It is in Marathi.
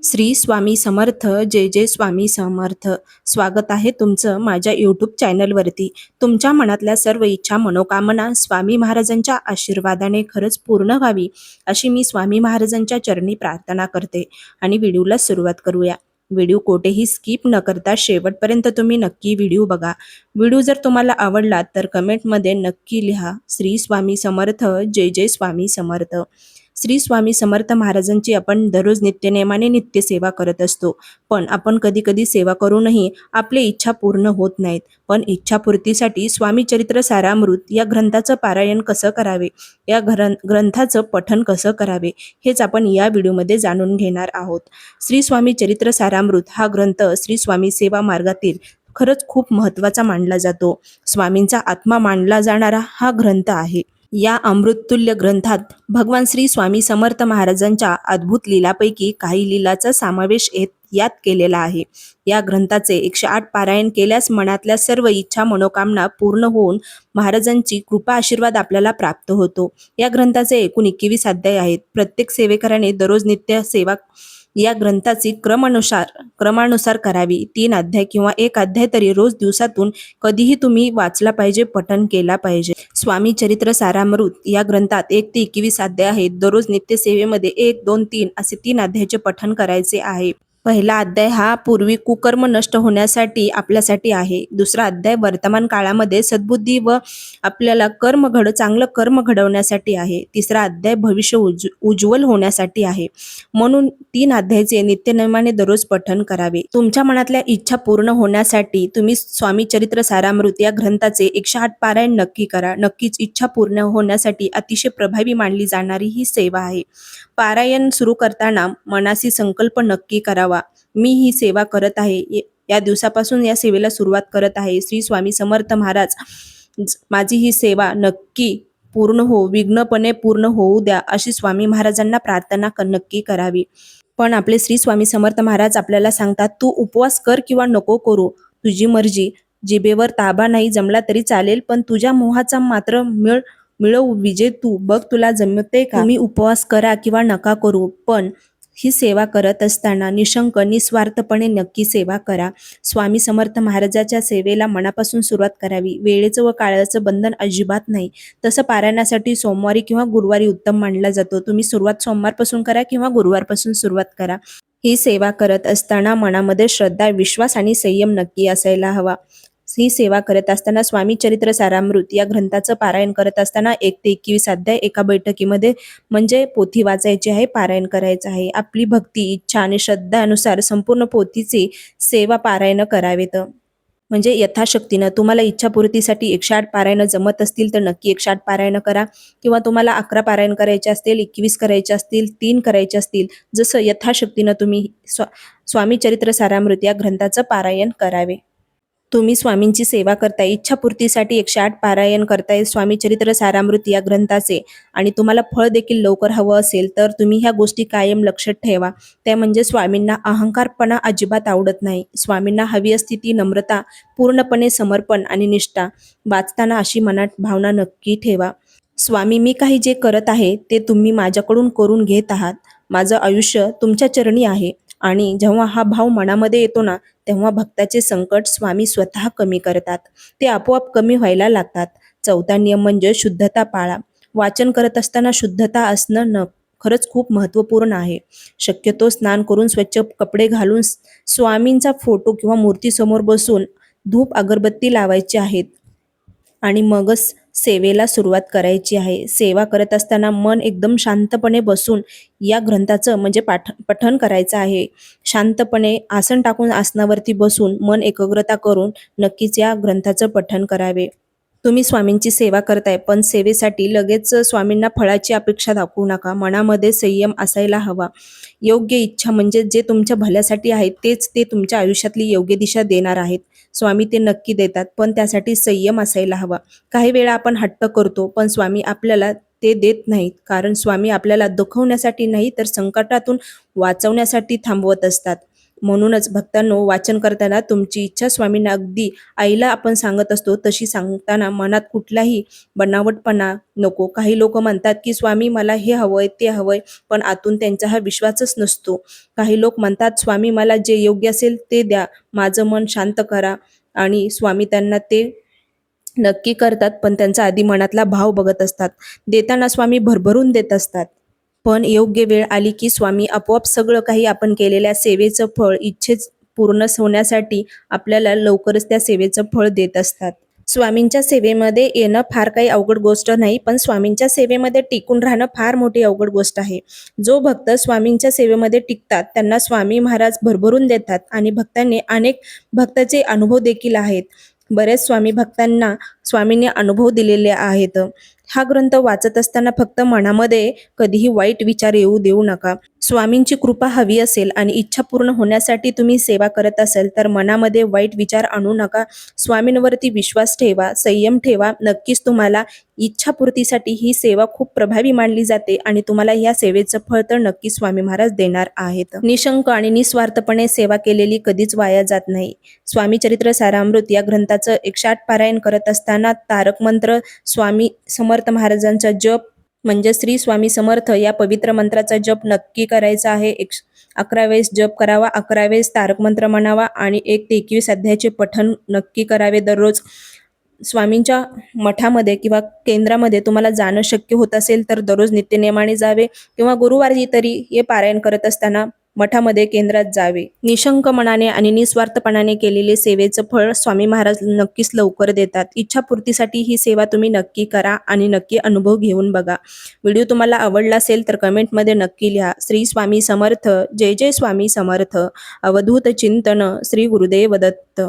श्री स्वामी समर्थ. जय जय स्वामी समर्थ. स्वागत आहे तुमचं माझ्या यूट्यूब चॅनलवरती. तुमच्या मनातल्या सर्व इच्छा मनोकामना स्वामी महाराजांच्या आशीर्वादाने खरंच पूर्ण व्हावी अशी मी स्वामी महाराजांच्या चरणी प्रार्थना करते. आणि व्हिडिओला सुरुवात करूया. व्हिडिओ कोठेही स्किप न करता शेवटपर्यंत तुम्ही नक्की व्हिडिओ बघा. व्हिडिओ जर तुम्हाला आवडला तर कमेंटमध्ये नक्की लिहा श्री स्वामी समर्थ. जय जय स्वामी समर्थ. श्री स्वामी समर्थ महाराजांची आपण दररोज नित्यनेमाने नित्य सेवा करत असतो. पण आपण कधी कधी सेवा करूनही आपली इच्छा पूर्ण होत नाहीत. पण इच्छापूर्तीसाठी स्वामी चरित्र सारामृत या ग्रंथाचं पारायण कसं करावे, या ग्रंथाचं पठण कसं करावे, हेच आपण या व्हिडिओमध्ये जाणून घेणार आहोत. श्री स्वामी चरित्र सारामृत हा ग्रंथ श्री स्वामी सेवा मार्गातील खरंच खूप महत्त्वाचा मानला जातो. स्वामींचा आत्मा मानला जाणारा हा ग्रंथ आहे. या अमृततुल्य ग्रंथात भगवान श्री स्वामी समर्थ महाराजांच्या अद्भुत लीलापैकी काही लीलाचा समावेश यात केलेला आहे. या ग्रंथाचे 108 पारायण केल्यास मनातल्या सर्व इच्छा मनोकामना पूर्ण होऊन महाराजांची कृपा आशीर्वाद आपल्याला प्राप्त होतो. या ग्रंथाचे एकूण 21 अध्याय आहेत. प्रत्येक सेवेकराने दररोज नित्य सेवा या ग्रंथाची क्रमानुसार करावी. 3 अध्याय किंवा 1 अध्याय तरी रोज दिवसातून कधीही तुम्ही वाचला पाहिजे, पठण केला पाहिजे. स्वामी चरित्र सारामृत या ग्रंथात 1 ते 21 अध्याय आहेत. दररोज नित्य सेवेमध्ये 1, 2, 3 असे 3 अध्यायाचे पठण करायचे आहे. पहिला अध्याय हा पूर्वी कुकर्म नष्ट होण्यासाठी आपल्यासाठी आहे. दुसरा अध्याय वर्तमान काळामध्ये सद्बुद्धी व आपल्याला चांगलं कर्म घडवण्यासाठी आहे. तिसरा अध्याय भविष्य उज्ज्वल होण्यासाठी आहे. म्हणून 3 अध्यायाचे नित्यनेमाने दररोज पठण करावे. तुमच्या मनातल्या इच्छा पूर्ण होण्यासाठी तुम्ही स्वामी चरित्र सारामृत या ग्रंथाचे 108 पारायण नक्की करा. नक्कीच इच्छा पूर्ण होण्यासाठी अतिशय प्रभावी मानली जाणारी ही सेवा आहे. पारायण सुरू करताना मनाशी संकल्प नक्की करावा. मी ही सेवा करत आहे, या दिवसापासून या सेवेला सुरुवात करत आहे. श्री स्वामी समर्थ महाराज, माझी ही सेवा नक्की पूर्ण विघ्नपणे पूर्ण होऊ द्या अशी स्वामी महाराजांना प्रार्थना नक्की करावी. पण आपले श्री स्वामी समर्थ महाराज आपल्याला सांगतात, तू उपवास कर किंवा नको करू, तुझी मर्जी. जिभेवर ताबा नाही जमला तरी चालेल, पण तुझ्या मोहाचा मात्र मिळव विजय तू बघ, तुला जमते का. तुम्ही उपवास करा किंवा नका करू, पण ही सेवा करत असताना निशंक निस्वार्थपणे नक्की सेवा करा. स्वामी समर्थ महाराजाच्या सेवेला मनापासून सुरुवात करावी. वेळेचं व काळाचं बंधन अजिबात नाही. तसं पारायणासाठी सोमवारी किंवा गुरुवारी उत्तम मानला जातो. तुम्ही सुरुवात सोमवारपासून करा किंवा गुरुवारपासून सुरुवात करा. ही सेवा करत असताना मनामध्ये श्रद्धा, विश्वास आणि संयम नक्की असायला हवा. ही सेवा करत असताना स्वामी चरित्र सारामृत या ग्रंथाचं पारायण करत असताना 1 ते 21 अध्याय एका बैठकीमध्ये म्हणजे पोथी वाचायची आहे, पारायण करायचं आहे. आपली भक्ती, इच्छा आणि श्रद्धानुसार संपूर्ण पोथीची सेवा पारायण करावेत. म्हणजे यथाशक्तीनं तुम्हाला इच्छापूर्तीसाठी 108 पारायण जमत असतील तर नक्की 108 पारायण करा, किंवा तुम्हाला 11 पारायण करायचे असतील, 21 करायचे असतील, 3 करायचे असतील, जसं यथाशक्तीनं तुम्ही स्वामी चरित्र सारामृत या ग्रंथाचं पारायण करावे. तुम्ही स्वामींची सेवा करताय, इच्छापूर्तीसाठी 108 पारायण करताय स्वामी चरित्र सारामृत या ग्रंथाचे, आणि तुम्हाला फळ देखील लवकर हवं असेल तर तुम्ही ह्या गोष्टी कायम लक्षात ठेवा. त्या म्हणजे स्वामींना अहंकारपणा अजिबात आवडत नाही. स्वामींना हवी असती ती नम्रता, पूर्णपणे समर्पण आणि निष्ठा. वाचताना अशी मनात भावना नक्की ठेवा, स्वामी, मी काही जे करत आहे ते तुम्ही माझ्याकडून करून घेत आहात. माझं आयुष्य तुमच्या चरणी आहे. आणि जेव्हा हा भाव मनामध्ये येतो ना, तेव्हा भक्ताचे संकट स्वामी स्वतः कमी करतात. ते आपोआप कमी व्हायला लागतात. 4था नियम म्हणजे शुद्धता पाळा. वाचन करत असताना शुद्धता असणं खरंच खूप महत्त्वपूर्ण आहे. शक्यतो स्नान करून स्वच्छ कपडे घालून स्वामींचा फोटो किंवा मूर्तीसमोर बसून धूप अगरबत्ती लावायची आहेत आणि मगच सेवेला सुरुवात करायची आहे. सेवा करत असताना मन एकदम शांतपणे बसून या ग्रंथाचं म्हणजे पठण करायचं आहे. शांतपणे आसन टाकून आसनावरती बसून मन एकाग्रता करून नक्कीच या ग्रंथाचं पठण करावे. तुम्ही स्वामींची सेवा करताय, पण सेवेसाठी लगेच स्वामींना फळाची अपेक्षा दाखवू नका. मनामध्ये संयम असायला हवा. योग्य इच्छा म्हणजे जे तुमच्या भल्यासाठी आहे तेच ते तुमच्या आयुष्यातली योग्य दिशा देणार आहेत. स्वामी ते नक्की देतात, पण त्यासाठी संयम असायला हवा. काही वेळा आपण हट्ट करतो, पण स्वामी आपल्याला ते देत नाहीत, कारण स्वामी आपल्याला दुखवण्यासाठी नाही तर संकटातून वाचवण्यासाठी थांबवत असतात. म्हणूनच भक्तांनो, वाचन करताना तुमची इच्छा स्वामींना अगदी आईला आपण सांगत असतो तशी सांगताना मनात कुठलाही बनावटपणा नको. काही लोक म्हणतात की स्वामी मला हे हवंय ते हवंय, पण आतून त्यांचा हा विश्वासच नसतो. काही लोक म्हणतात स्वामी मला जे योग्य असेल ते द्या, माझं मन शांत करा, आणि स्वामी त्यांना ते नक्की करतात, पण त्यांचा आधी मनातला भाव बघत असतात. देताना स्वामी भरभरून देत असतात, पण योग्य वेळ आली की स्वामी आपोआप सगळं काही आपण केलेल्या सेवेचं फळ, इच्छेच पूर्ण होण्यासाठी आपल्याला लवकरच त्या सेवेचं फळ देत असतात. स्वामींच्या सेवेमध्ये येणं फार काही अवघड गोष्ट नाही, पण स्वामींच्या सेवेमध्ये टिकून राहणं फार मोठी अवघड गोष्ट आहे. जो भक्त स्वामींच्या सेवेमध्ये टिकतात त्यांना स्वामी महाराज भरभरून देतात, आणि भक्तांनी अनेक भक्ताचे अनुभव देखील आहेत. बरेच स्वामी भक्तांना स्वामींनी अनुभव दिलेले आहेत. हा ग्रंथ वाचत असताना फक्त मनामध्ये कधीही वाईट विचार येऊ देऊ नका. स्वामींची कृपा हवी असेल आणि इच्छा पूर्ण होण्यासाठी तुम्ही सेवा करत असाल तर मनामध्ये वाईट विचार आणू नका. स्वामींवरती विश्वास ठेवा, संयम ठेवा. नक्कीच तुम्हाला इच्छापूर्तीसाठी ही सेवा खूप प्रभावी मानली जाते, आणि तुम्हाला या सेवेचं फळ तर नक्की स्वामी महाराज देणार आहेत. निशंक आणि निस्वार्थपणे सेवा केलेली कधीच वाया जात नाही. स्वामी चरित्र सारामृत या ग्रंथाचं 108 पारायण करत असताना तारक मंत्र, स्वामी समर्थ महाराजांचा जप म्हणजे श्री स्वामी समर्थ या पवित्र मंत्राचा जप नक्की करायचा आहे. 11 वेळेस जप करावा, 11 वेळेस तारक मंत्र म्हणावा, आणि 1 ते 21 अध्यायाचे पठण नक्की करावे दररोज. स्वामींच्या मठामध्ये किंवा केंद्रामध्ये तुम्हाला जाणं शक्य होत असेल तर दररोज नित्यनेमाने जावे, किंवा गुरुवारी तरी हे पारायण करत असताना मठामध्ये केंद्रात जावे. निशंक मनाने आणि निस्वार्थपणाने केलेले सेवेचं फळ स्वामी महाराज नक्कीच लवकर देतात. इच्छापूर्तीसाठी ही सेवा तुम्ही नक्की करा आणि नक्की अनुभव घेऊन बघा. व्हिडिओ तुम्हाला आवडला असेल तर कमेंटमध्ये नक्की लिहा. श्री स्वामी समर्थ. जय जय स्वामी समर्थ. अवधूत चिंतन. श्री गुरुदेव दत्त.